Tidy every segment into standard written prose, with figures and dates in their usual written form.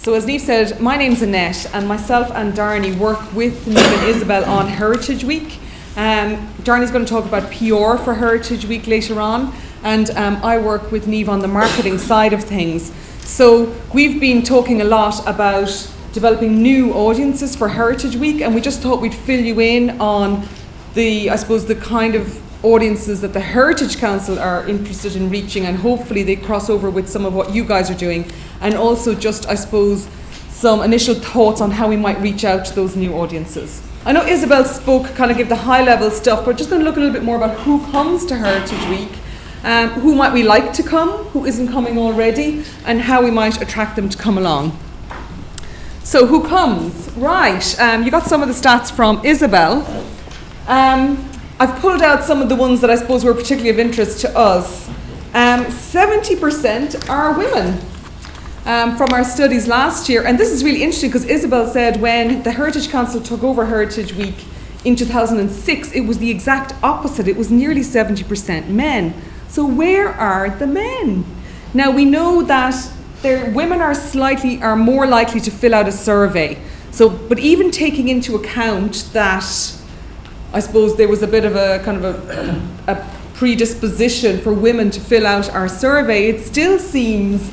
So as Niamh said, my name's Annette, and myself and Darnie work with Niamh and Isabel on Heritage Week. Darnie's going to talk about PR for Heritage Week later on, and I work with Niamh on the marketing side of things. So we've been talking a lot about developing new audiences for Heritage Week, and we just thought we'd fill you in on the kind of audiences that the Heritage Council are interested in reaching, and hopefully they cross over with some of what you guys are doing, and also just, some initial thoughts on how we might reach out to those new audiences. I know Isabel kind of gave the high level stuff, but we're just going to look a little bit more about who comes to Heritage Week, who might we like to come, who isn't coming already, and how we might attract them to come along. So who comes? Right, you got some of the stats from Isabel. I've pulled out some of the ones that I suppose were particularly of interest to us. 70% are women from our studies last year. And this is really interesting because Isabel said when the Heritage Council took over Heritage Week in 2006, it was the exact opposite. It was nearly 70% men. So where are the men? Now we know that women are more likely to fill out a survey. But even taking into account that I suppose there was a bit of a kind of a predisposition for women to fill out our survey, it still seems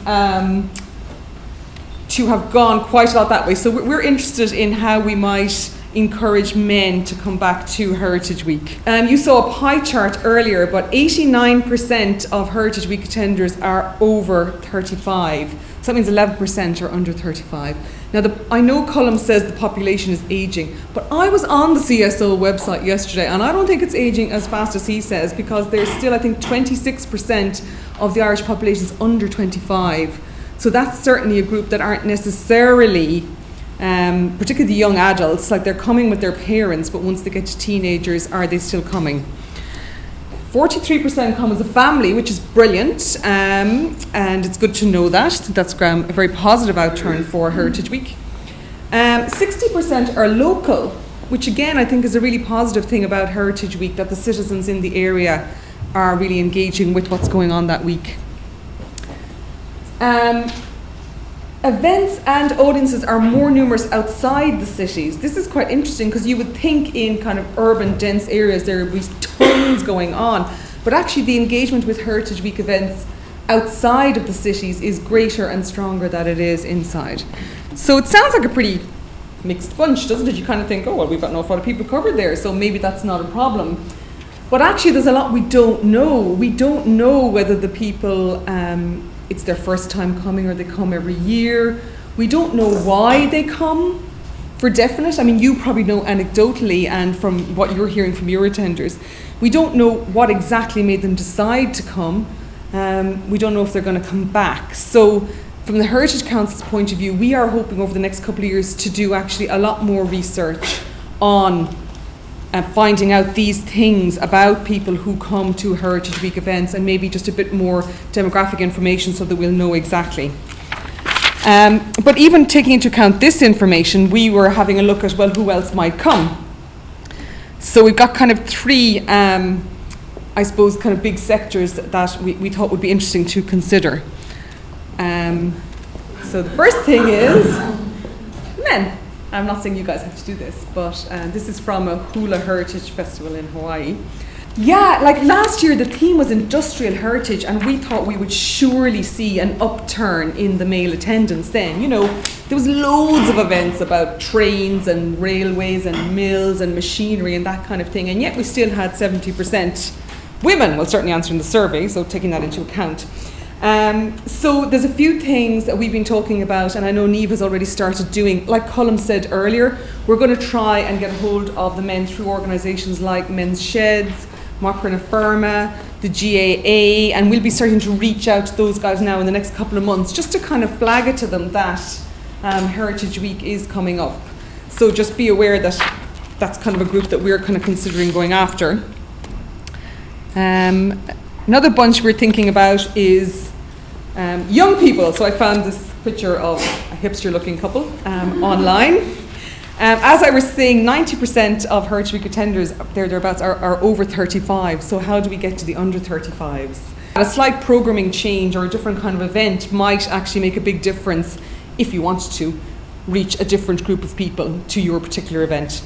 to have gone quite a lot that way. So we're interested in how we might encourage men to come back to Heritage Week. You saw a pie chart earlier, but 89% of Heritage Week attenders are over 35. So that means 11% are under 35. Now, I know Colm says the population is aging, but I was on the CSO website yesterday, and I don't think it's aging as fast as he says, because there's still, I think, 26% of the Irish population is under 25. So that's certainly a group that aren't necessarily, particularly the young adults, like they're coming with their parents, but once they get to teenagers, are they still coming? 43% come as a family, which is brilliant, and it's good to know that. That's a very positive outturn for Heritage Week. 60% are local, which again I think is a really positive thing about Heritage Week, that the citizens in the area are really engaging with what's going on that week. Events and audiences are more numerous outside the cities. This is quite interesting because you would think in kind of urban, dense areas there would be tons going on, but actually the engagement with Heritage Week events outside of the cities is greater and stronger than it is inside. So it sounds like a pretty mixed bunch, doesn't it? You kind of think, oh, well, we've got an awful lot of people covered there, so maybe that's not a problem. But actually there's a lot we don't know. We don't know whether the people, it's their first time coming or they come every year. We don't know why they come for definite. I mean, you probably know anecdotally and from what you're hearing from your attenders. We don't know what exactly made them decide to come. We don't know if they're going to come back. So from the Heritage Council's point of view, we are hoping over the next couple of years to do actually a lot more research on finding out these things about people who come to Heritage Week events, and maybe just a bit more demographic information so that we'll know exactly. But even taking into account this information, we were having a look at, well, who else might come? So we've got kind of three, kind of big sectors that we thought would be interesting to consider. So the first thing is men. I'm not saying you guys have to do this, but this is from a hula heritage festival in Hawaii. Yeah, like last year the theme was industrial heritage, and we thought we would surely see an upturn in the male attendance then. You know, there was loads of events about trains and railways and mills and machinery and that kind of thing, and yet we still had 70% women, well, certainly answering the survey, so taking that into account. So there's a few things that we've been talking about, and I know Niamh has already started doing. Like Colm said earlier, we're going to try and get hold of the men through organisations like Men's Sheds, Macra na Firma, the GAA, and we'll be starting to reach out to those guys now in the next couple of months, just to kind of flag it to them that Heritage Week is coming up. So just be aware that that's kind of a group that we're kind of considering going after. Another bunch we're thinking about is young people. So I found this picture of a hipster-looking couple online. As I was saying, 90% of Heritage Week attenders, thereabouts, are over 35. So how do we get to the under 35s? A slight programming change or a different kind of event might actually make a big difference if you wanted to, reach a different group of people to your particular event.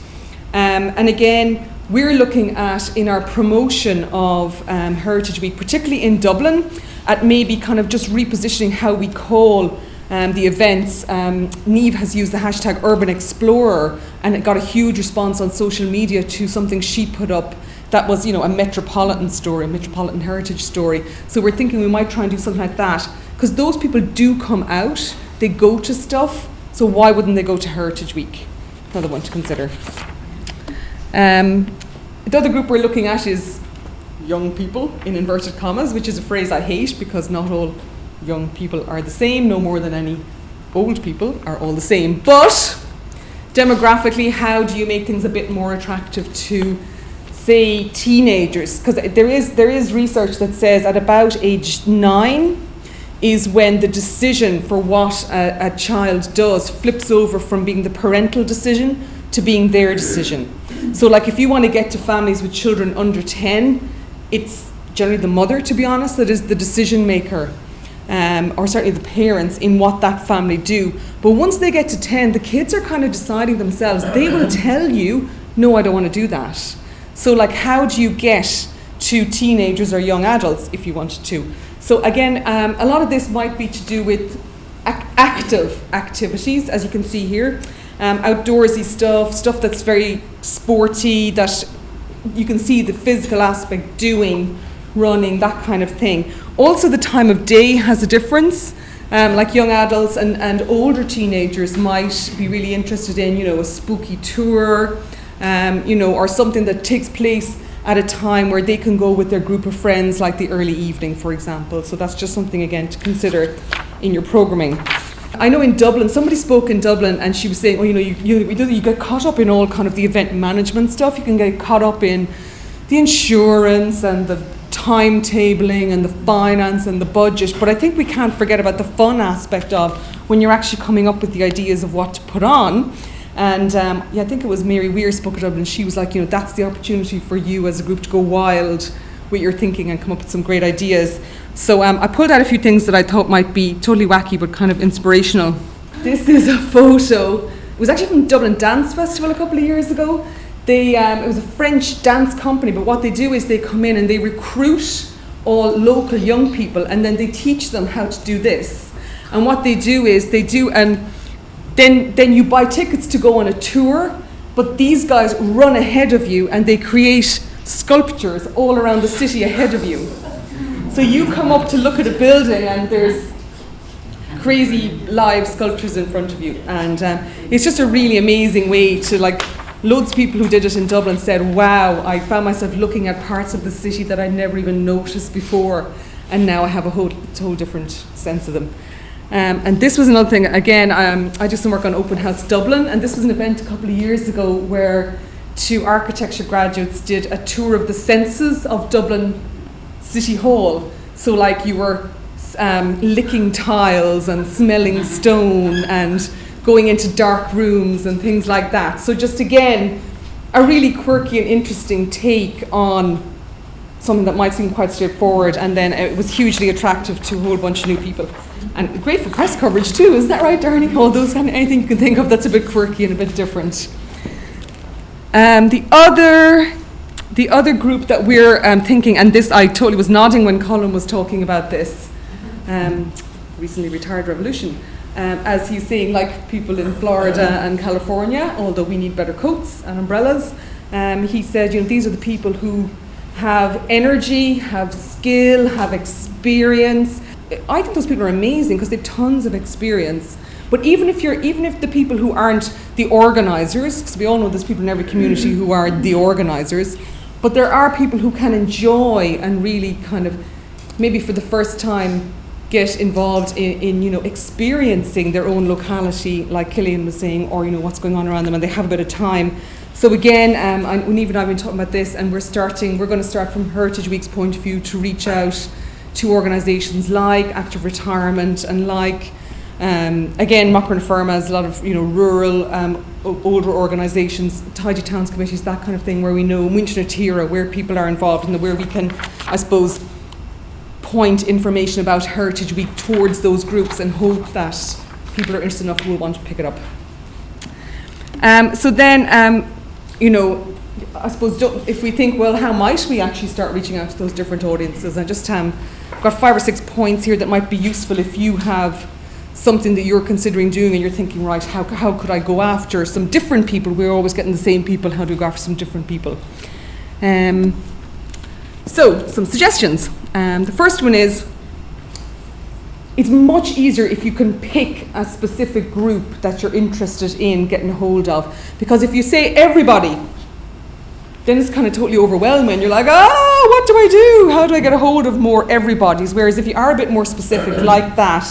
And again, we're looking at, in our promotion of Heritage Week, particularly in Dublin, at maybe kind of just repositioning how we call the events. Niamh has used the hashtag Urban Explorer, and it got a huge response on social media to something she put up that was, a metropolitan story, a metropolitan heritage story. So we're thinking we might try and do something like that, because those people do come out, they go to stuff, so why wouldn't they go to Heritage Week? Another one to consider. The other group we're looking at is young people, in inverted commas, which is a phrase I hate, because not all young people are the same, no more than any old people are all the same. But demographically, how do you make things a bit more attractive to, say, teenagers? Because there is research that says at about age 9 is when the decision for what a child does flips over from being the parental decision to being their decision. So like if you want to get to families with children under 10, it's generally the mother, to be honest, that is the decision maker, or certainly the parents in what that family do. But once they get to 10, the kids are kind of deciding themselves. They will tell you, no, I don't want to do that. So like, how do you get to teenagers or young adults if you wanted to? So again, a lot of this might be to do with active activities, as you can see here. Outdoorsy stuff that's very sporty, that you can see the physical aspect, doing, running, that kind of thing. Also the time of day has a difference. Like young adults and older teenagers might be really interested in, a spooky tour, or something that takes place at a time where they can go with their group of friends, like the early evening, for example. So that's just something, again, to consider in your programming. I know in Dublin, somebody spoke in Dublin and she was saying, you get caught up in all kind of the event management stuff. You can get caught up in the insurance and the timetabling and the finance and the budget. But I think we can't forget about the fun aspect of when you're actually coming up with the ideas of what to put on. And I think it was Mary Weir spoke at Dublin. She was like, that's the opportunity for you as a group to go wild with your thinking and come up with some great ideas. So I pulled out a few things that I thought might be totally wacky but kind of inspirational. This is a photo. It was actually from Dublin Dance Festival a couple of years ago. It was a French dance company, but what they do is they come in and they recruit all local young people, and then they teach them how to do this. And what they do is then you buy tickets to go on a tour, but these guys run ahead of you and they create sculptures all around the city ahead of you. So you come up to look at a building and there's crazy live sculptures in front of you. And it's just a really amazing way to, loads of people who did it in Dublin said, wow, I found myself looking at parts of the city that I'd never even noticed before, and now I have a whole different sense of them. And this was another thing, again, I did some work on Open House Dublin, and this was an event a couple of years ago where 2 architecture graduates did a tour of the senses of Dublin City Hall. So you were licking tiles and smelling stone and going into dark rooms and things like that. So just again, a really quirky and interesting take on something that might seem quite straightforward, and then it was hugely attractive to a whole bunch of new people. And great for press coverage too, isn't that right, Darnie? All those kind of, anything you can think of that's a bit quirky and a bit different. The other group that we're thinking, and this I totally was nodding when Colin was talking about this, recently retired revolution, as he's saying, like people in Florida and California, although we need better coats and umbrellas, he said, these are the people who have energy, have skill, have experience. I think those people are amazing because they have tons of experience. But even if the people who aren't the organisers, because we all know there's people in every community who are the organisers, but there are people who can enjoy and really kind of, maybe for the first time, get involved in experiencing their own locality, like Killian was saying, or what's going on around them, and they have a bit of time. So again, Niamh and I have been talking about this, and we're going to start from Heritage Week's point of view to reach out to organisations like Active Retirement and like, again, Mochran Firmas, a lot of rural, older organisations, tidy towns committees, that kind of thing, where we know Muintir na Tíre, where people are involved and where we can, I suppose, point information about Heritage Week towards those groups and hope that people are interested enough who will want to pick it up. So then, you know, I suppose if we think, well, how might we actually start reaching out to those different audiences? I just got 5 or 6 points here that might be useful if you have something that you're considering doing and you're thinking, right, how could I go after some different people? We're always getting the same people. How do we go after some different people? So, some suggestions. The first one is, it's much easier if you can pick a specific group that you're interested in getting a hold of. Because if you say everybody, then it's kind of totally overwhelming. You're like, oh, what do I do? How do I get a hold of more everybody's? Whereas if you are a bit more specific like that,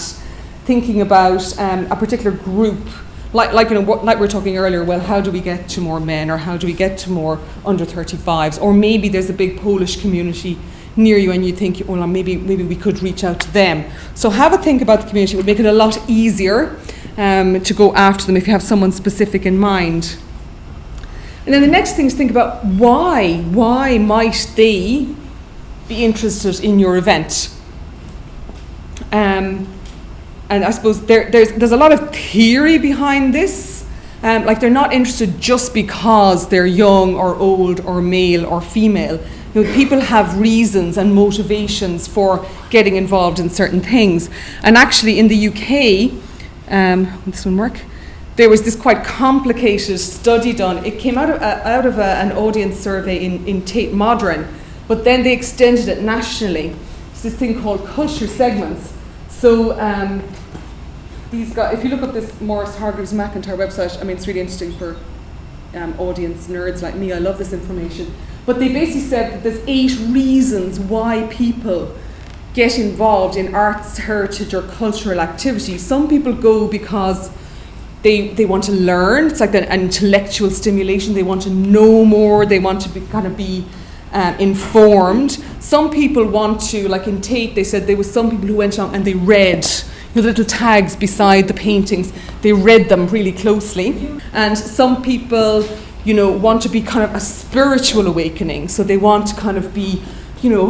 thinking about a particular group, like you know, like we were talking earlier, well, how do we get to more men, or how do we get to more under 35s? Or maybe there's a big Polish community near you and you think, well, maybe we could reach out to them. So have a think about the community. It would make it a lot easier to go after them if you have someone specific in mind. And then the next thing is think about why might they be interested in your event? And I suppose there's a lot of theory behind this. Like they're not interested just because they're young or old or male or female. You know, people have reasons and motivations for getting involved in certain things. And actually in the UK, will this one work? There was this quite complicated study done. It came out of an audience survey in TATE Modern, but then they extended it nationally. It's this thing called culture segments. So these guys, if you look up this Morris Hargreaves McIntyre website, I mean, it's really interesting for audience nerds like me. I love this information. But they basically said that there's 8 reasons why people get involved in arts, heritage, or cultural activities. Some people go because they want to learn. It's like an intellectual stimulation. They want to know more. They want to be informed. Some people want to, like in Tate, they said there was some people who went on and they read the little tags beside the paintings. They read them really closely. And some people, you know, want to be kind of a spiritual awakening. So they want to kind of be, you know,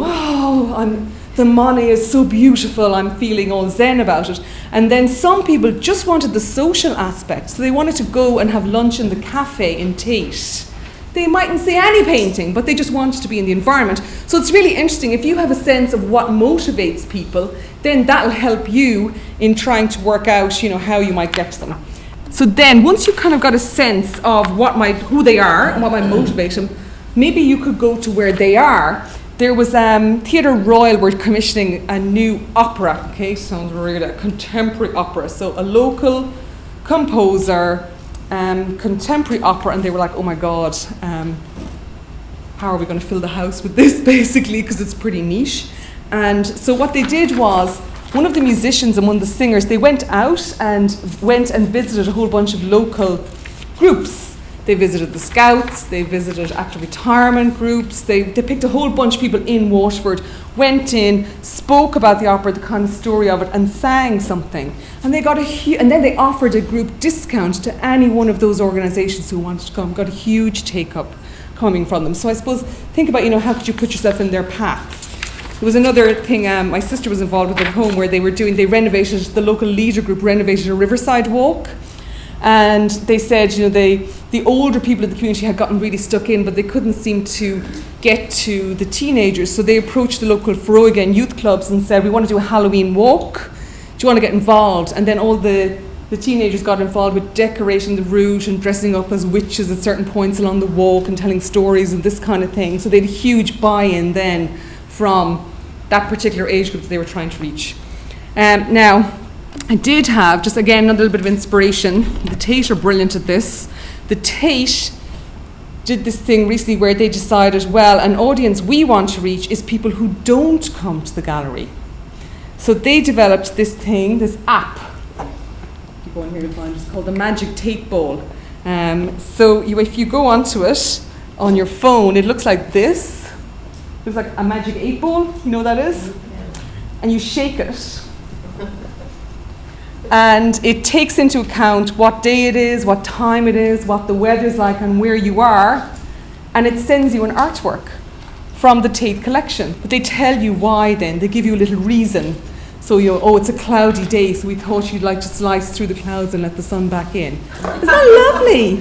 the Monet is so beautiful, I'm feeling all zen about it. And then some people just wanted the social aspect. So they wanted to go and have lunch in the cafe in Tate. They mightn't see any painting, but they just wanted to be in the environment. So it's really interesting. If you have a sense of what motivates people, then that'll help you in trying to work out, you know, how you might get to them. So then, once you've kind of got a sense of who they are and what might motivate them, maybe you could go to where they are. There was Theatre Royal were commissioning a new opera. Okay, sounds weird, a contemporary opera. So a local composer, contemporary opera, and they were like, oh my God, how are we going to fill the house with this, basically, because it's pretty niche. And so what they did was, one of the musicians and one of the singers, they went out and visited a whole bunch of local groups. They visited the Scouts, they visited active retirement groups, they picked a whole bunch of people in Waterford, went in, spoke about the opera, the kind of story of it, and sang something. And they got and then they offered a group discount to any one of those organisations who wanted to come. Got a huge take-up coming from them. So I suppose, think about, you know, how could you put yourself in their path? There was another thing my sister was involved with at home where they renovated, the local leader group renovated a riverside walk. And they said, you know, the older people in the community had gotten really stuck in, but they couldn't seem to get to the teenagers. So they approached the local Feroigan youth clubs and said, we want to do a Halloween walk. Do you want to get involved? And then all the teenagers got involved with decorating the route and dressing up as witches at certain points along the walk and telling stories and this kind of thing. So they had a huge buy-in then from that particular age group that they were trying to reach. Now, I did have, just again, a little bit of inspiration. The TATE are brilliant at this. The TATE did this thing recently where they decided, well, an audience we want to reach is people who don't come to the gallery. So they developed this thing, this app. Keep going here to find it. It's called the Magic TATE Ball. So if you go onto it on your phone, it looks like this. It's like a magic 8 ball, you know what that is? And you shake it. And it takes into account what day it is, what time it is, what the weather's like, and where you are. And it sends you an artwork from the TATE collection. But they tell you why then. They give you a little reason. So, it's a cloudy day, so we thought you'd like to slice through the clouds and let the sun back in. Isn't that lovely?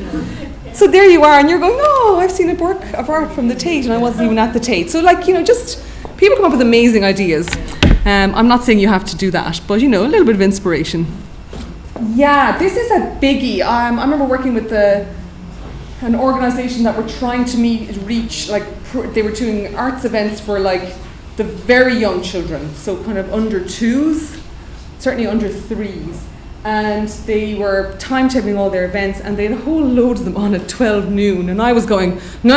So there you are, and you're going, oh, I've seen a work of art from the TATE, and I wasn't even at the TATE. So, just people come up with amazing ideas. I'm not saying you have to do that, but, a little bit of inspiration. Yeah, this is a biggie. I remember working with an organisation that were trying to reach, they were doing arts events for, the very young children, so kind of under 2s, certainly under 3s. And they were timetabling all their events, and they had a whole load of them on at 12 noon. And I was going, no.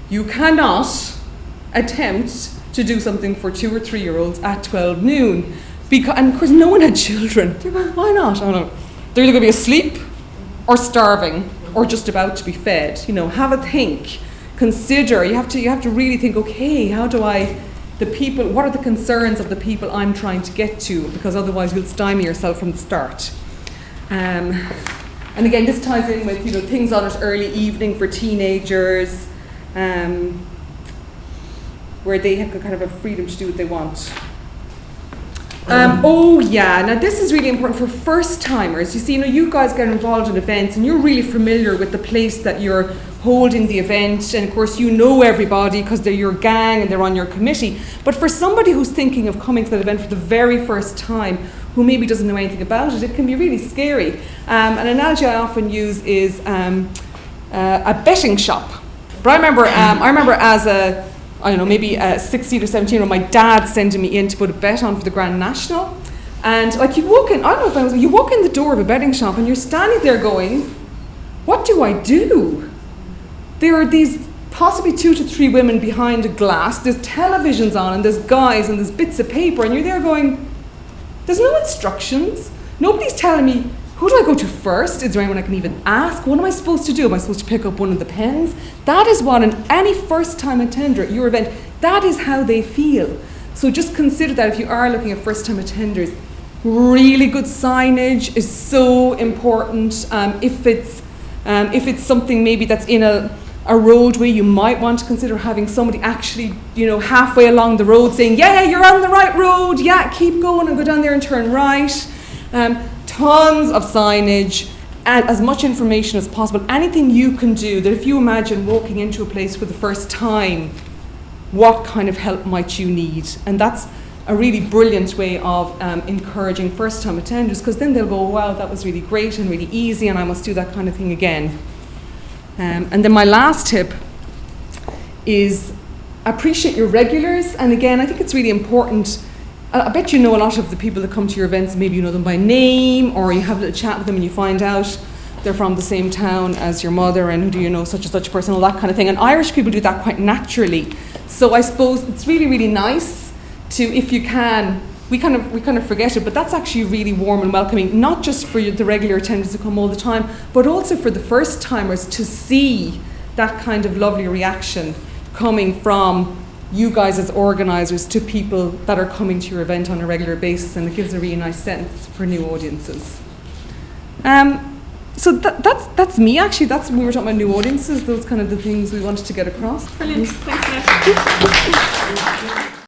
You cannot attempt to do something for 2 or 3 year olds at 12 noon. And of course, no one had children. They're going, why not? Oh, no. They're either going to be asleep or starving or just about to be fed. Have a think. Consider. You have to really think, okay, what are the concerns of the people I'm trying to get to? Because otherwise you'll stymie yourself from the start. And again, this ties in with, things on it early evening for teenagers, where they have kind of a freedom to do what they want. Now this is really important for first timers. You see, you guys get involved in events and you're really familiar with the place that you're holding the event, and of course you know everybody because they're your gang and they're on your committee. But for somebody who's thinking of coming to that event for the very first time, who maybe doesn't know anything about it, it can be really scary. An analogy I often use is a betting shop. But I remember as maybe a 16 or 17 year old, my dad sending me in to put a bet on for the Grand National. And you walk in, you walk in the door of a betting shop and you're standing there going, what do I do? There are these possibly 2 to 3 women behind a glass, there's televisions on and there's guys and there's bits of paper, and you're there going, there's no instructions. Nobody's telling me, who do I go to first? Is there anyone I can even ask? What am I supposed to do? Am I supposed to pick up one of the pens? That is what any first-time attender at your event, that is how they feel. So just consider that if you are looking at first-time attenders. Really good signage is so important. If it's something maybe that's in a roadway, you might want to consider having somebody actually, halfway along the road saying, yeah, you're on the right road, yeah, keep going and go down there and turn right. Tons of signage and as much information as possible. Anything you can do that if you imagine walking into a place for the first time, what kind of help might you need? And that's a really brilliant way of encouraging first-time attenders, because then they'll go, wow, that was really great and really easy and I must do that kind of thing again. And then my last tip is appreciate your regulars. And again, I think it's really important. I bet you know a lot of the people that come to your events, maybe you know them by name, or you have a little chat with them and you find out they're from the same town as your mother, and who do you know, such and such person, all that kind of thing. And Irish people do that quite naturally. So I suppose it's really, really nice to, if you can, we kind of forget it, but that's actually really warm and welcoming, not just for the regular attendants who come all the time, but also for the first timers to see that kind of lovely reaction coming from you guys as organisers to people that are coming to your event on a regular basis, and it gives a really nice sense for new audiences. So that's me actually. That's when we were talking about new audiences, those kind of the things we wanted to get across. Brilliant. Thanks, Annette.